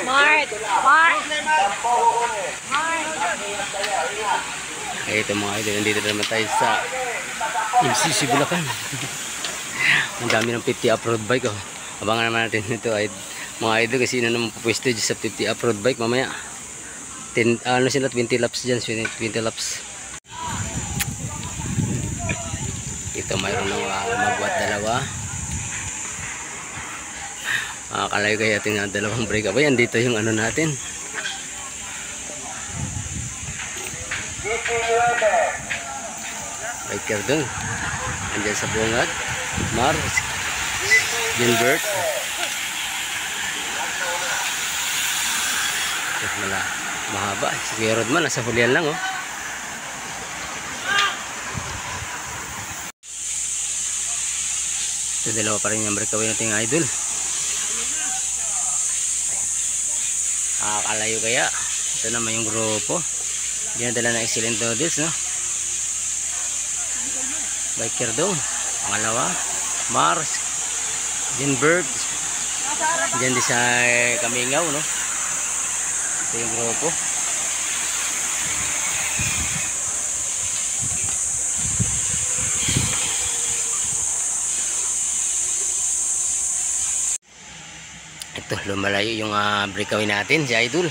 Mart! Mart! Ito mga idol, nandito na naman tayo sa MCC Bulacan. Ang dami ng 50 off-road bike. Oh. Abangan naman natin ito ay mga idol kasi na naman pupwesto dyan sa 50 off-road bike mamaya. 10, ano sila, 20 laps dyan, 20 laps. Ito mayroon ng magwat dalawa. Kalayo kaya ating dalawang brake. Aba yan, dito yung ano natin. Biker doon. Andiyan sa bungad. Mar. Gilbert. Mahaba. Si Kuya Rodman, nasa hulihan lang oh. Ito dalawa pa rin yung breakaway natin idol. Kalayo kaya. Ito naman yung grupo. Dinadala na excellent noodles no. Biker dong. Pangalawa. Mars. Gilbert. Diyan di sa Kamingaw no. Ito yung grupo. Ito lumalayo yung breakaway natin si idol.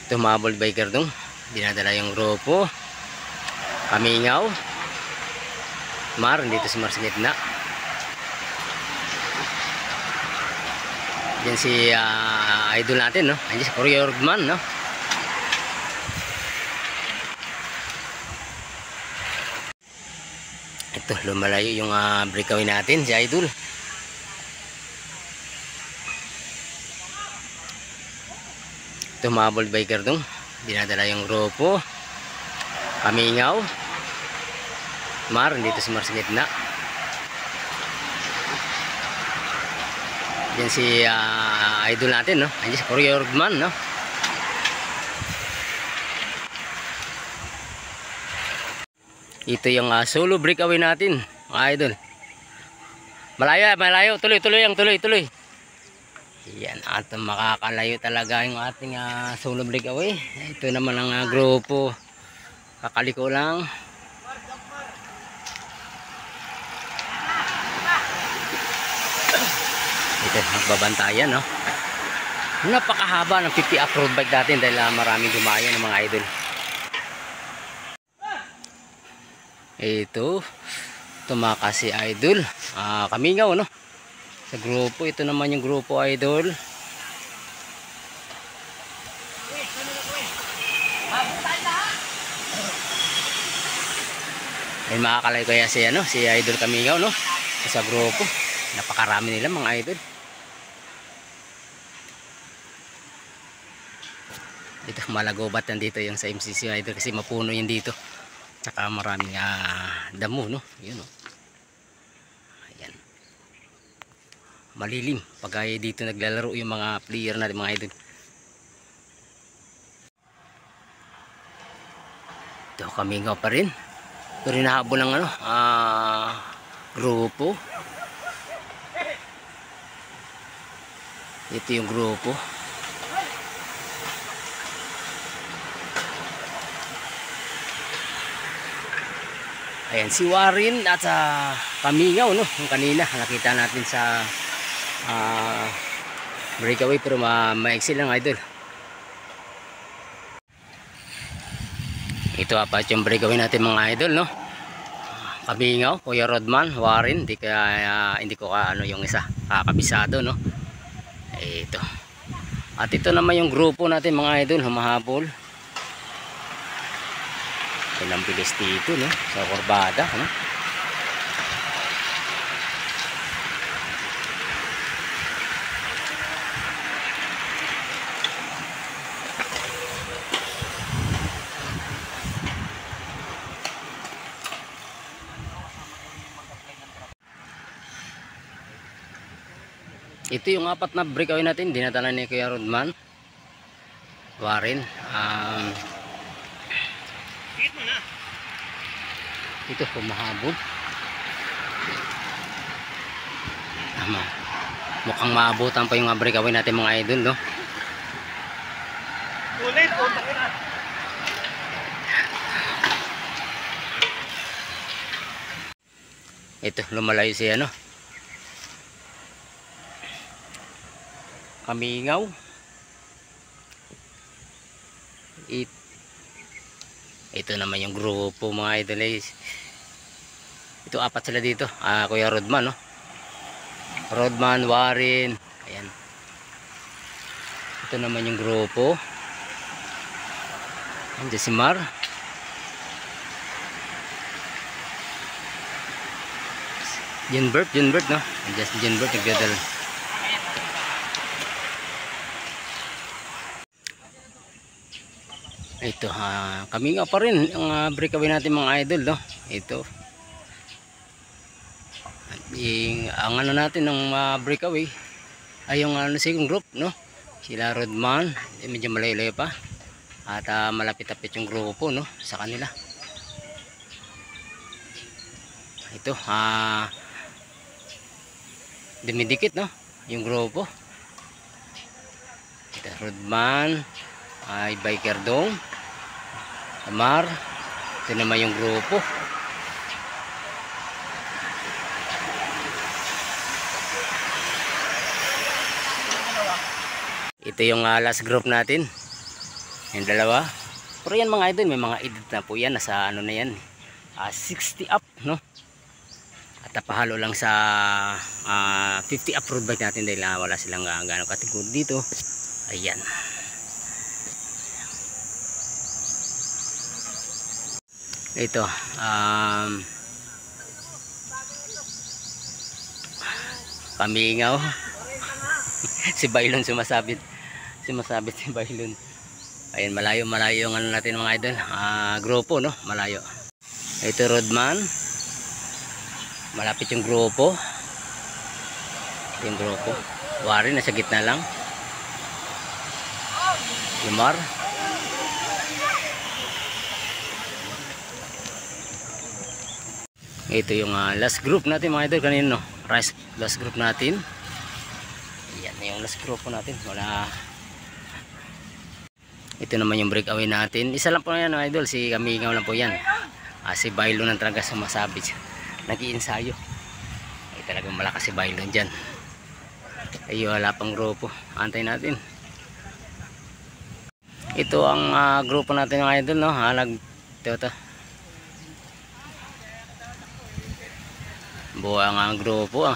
Ito mga biker dong. Dinadala yung grupo. Kamingaw. Mar, dito si Mar sa gitna. Diyan si idol natin no. Andiyan si Kuya Rodman no. Ito lumalayo yung breakaway natin si idol. Ito mga biker dong. Dinadala yung grupo. Kamingaw. Mar, dito si Mar sa gitna. Yan si idol natin no. Andiyan si Kuya Rodman no. Ito yung solo breakaway natin mga idol. Malayo. Tuloy yang tuloy. Yan, at makakalayo talaga yung ating solo breakaway. Ito naman ang grupo. Kakaliko lang. Ito, magbabantayan no. Napakahaba ng 50 off-road bike natin dahil maraming gumaya ng mga idol. Ito, tumakas si idol. Kamingaw no. Sa grupo, ito naman yung grupo idol. Ay makakalayo kaya si si idol Kamingaw no. Sa grupo. Napakarami nila mga idol. Dito malagobat nandito yung sa MCC idol kasi mapuno yun dito. Tsaka maraming damo no. Yun no. Ayan. Malilim pag dito naglalaro yung mga player natin mga idol. Ito Kamingaw pa rin. Pero hinahabol ng grupo. Ito yung grupo. Ayan si Warren at Kamingaw no. Yung kanina nakita natin sa breakaway pero ma-excel lang idol. Ito apat yung breakaway natin mga idol no. Kamingaw, Kuya Rodman, Warren, hindi ko yung isa kabisado no. Ito. At ito naman yung grupo natin mga idol, humahabol. Ilang bilis dito no, sa kurbada no. Ito yung apat na breakaway natin, dinadala ni Kuya Rodman, Warren. Ito humahabol. Mukhang maabutan pa yung breakaway natin mga idol, no? Ulit, utak na. Ito, lumalayo siya, no? Kamingaw. Ito naman yung grupo mga idol. Ito, apat sila dito. Kuya Rodman, no? Rodman, Warren. Ayan. Ito naman yung grupo. Andiyan si Mar. Junbert, no? Andiyan si Junbert, nagdadala. Ito, kami nga pa rin ang breakaway natin mga idol, no? Ito. Ang ano natin ng breakaway ay yung sigong group, no? Sila Rodman, medyo malayo-layo pa. At malapit-lapit yung grupo, no? Sa kanila. Ito, dumidikit, no? Yung grupo. Ito, Rodman, ay Biker Dong, Amar. Ito naman yung grupo. Ito yung last group natin. Yung dalawa. Pero yan mga idol, may mga edit na po yan. Nasa ano na yan, 60 up, no? At napahalo lang sa 50 up road bike natin dahil wala silang gano'ng katigod dito. Ayan. Ito, pamingaw. Si Bailon sumasabit si Bailon. Ayan, malayo yung ano natin mga idol, grupo, no? Malayo. Ito Rodman, malapit yung grupo. Warren nasa gitna lang. Lumar. Ito yung last group natin mga idol kanino, no? Last group natin. Yan yung last group natin. Ito naman yung breakaway natin. Isa lang po yan mga idol, si Kamingaw lang po yan. Si Bailon ang talaga sumasabit. Nag-iinsayo. Ay talagang malakas si Bailon dyan. Ay wala pang grupo. Antay natin. Ito ang grupo natin mga idol, no? Ito. Buwang ang grupo.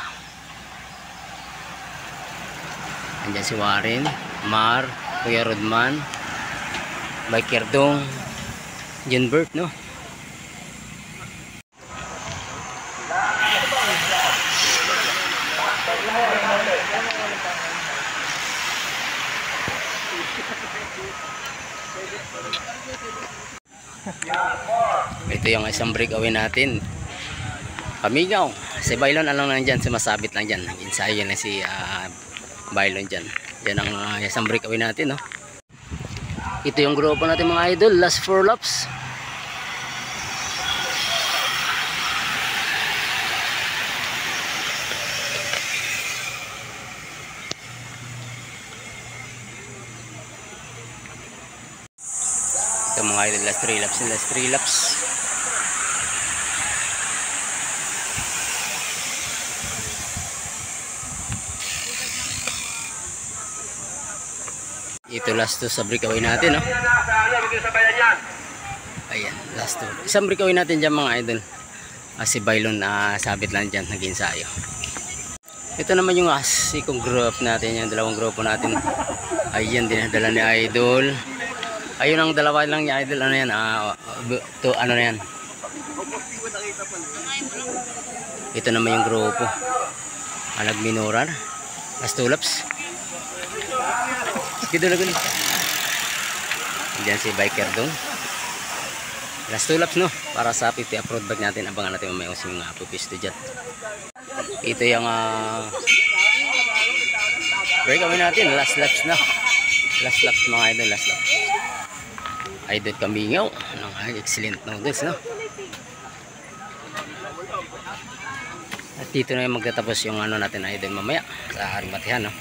Andyan si Warren, Mar, Kuya Rodman, Biker Dong, Junbert, no? Ito yung isang breakaway natin. Kamingaw. Si Bailon alang lang dyan, sumasabit lang dyan. Nag-ensayo na si Bailon dyan. Yan ang isang breakaway natin, no? Ito yung grupo natin mga idol, last 4 laps. Ito mga idol, last 3 laps. Ito last 2 sa breakaway natin, no? Ayan, last 2. Isang breakaway natin dyan mga idol. Si Bailon sabit lang dyan, nag-ensayo. Ito naman yung sikong group natin, yung dalawang grupo natin. Ayan, dinadala ni Idol. Ayun ang dalawa lang ni Idol. Ano yan? Ano na yan? Ito naman yung grupo. Nagminorar. Last 2 laps. Sige doon. Diyan si Biker Dong. Last 2 laps, no? Para sa 50 up road bike natin. Abangan natin mamaya kung yung pupisto dyan. Ito yung breakaway natin. Last laps na. Last laps mga idol. Last laps. Idol Kamingaw. Excellent noodles, no? At dito na yung magtatapos yung ano natin idol mamaya sa Haring Batihan, no?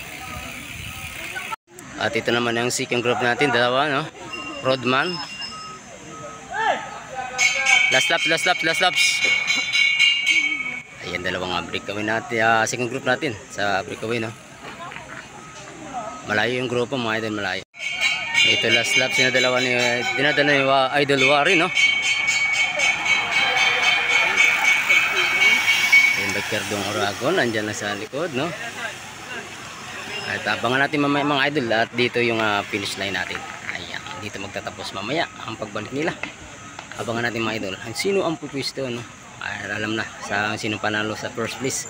At ito naman yung second group natin, dalawa, no? Rodman. Last laps. Ayan, dalawang breakaway natin, second group natin sa breakaway, no? Malayo yung grupo mga idol, malayo. Ito last lap, dinadala ni Idol Wari, no? Ayan, biker Dong Oragon, andyan na sa likod, no? At abangan natin mamaya mga idol, at dito yung finish line natin. Ayan, dito magtatapos mamaya ang pagbalik nila. Abangan natin mga idol, sino ang pupwisto, no? Ay, alam na sa sino panalo sa first place.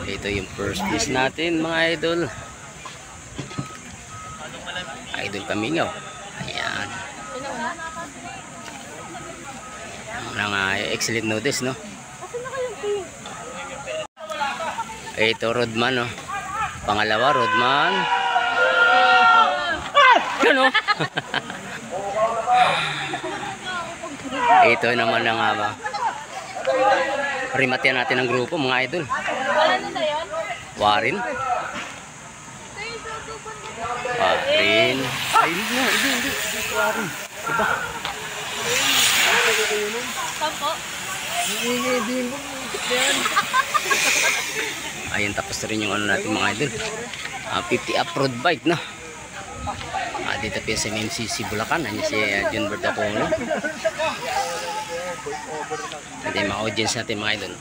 Ito yung first place natin mga idol. Idol Kamingaw. Ayan. Ang excellent notice, no? Ito Rodman, no? Pangalawa Rodman. Ano? Ito naman ang rimatian natin ng grupo mga idol. Warin. Warin. Ay, hindi. Warin. Diba? Sampo? Ayan, tapos na rin yung ano natin mga idol. 50 off-road bike, no? Dito pa sa MMCC Bulacan. Ayan si John Bertacono. Hindi, mga audience natin mga idol.